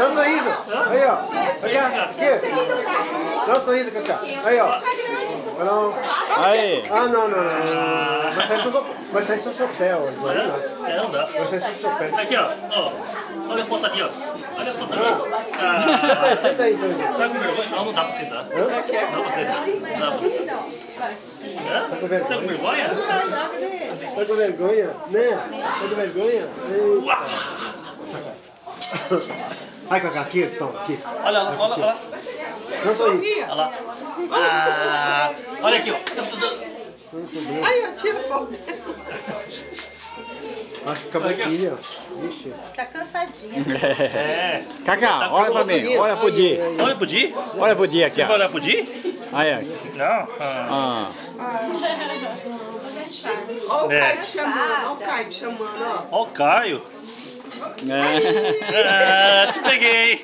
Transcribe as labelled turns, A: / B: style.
A: Dá um sorriso. Aí, ó. Aqui. Dá um sorriso, Katia. Aí, ó. Não.
B: Aí.
A: Ah, não. Vai sair só seu pé, ó.
C: Não dá.
A: Vai sair só seu pé.
C: Aqui, ó. Olha a foto aqui, ó. Olha a foto aqui.
A: Senta aí, então.
C: Tá com vergonha? Não dá pra sentar. Não dá pra sentar. Não dá pra...
A: Tá com vergonha?
C: Tá com vergonha?
A: Tá com vergonha? Né? Tá com vergonha? Ai, Cacá, aqui, Tom, aqui.
C: Olha lá.
A: Não só isso.
C: Olha lá. Olha aqui, ó.
D: Ai, eu tiro o pão.
A: Acho que acabou aqui, ó. Vixe.
D: Tá cansadinha.
C: É.
B: Cacá, olha pra mim. Olha pro Di.
C: Olha pro Di.
B: Olha pro Di aqui,
C: Você vai
B: ó.
C: olhar pro Di?
B: Aí.
C: Não.
D: Olha o Caio chamando, olha o Caio chamando, ó.
C: Ó o Caio.
B: É.
C: Te peguei.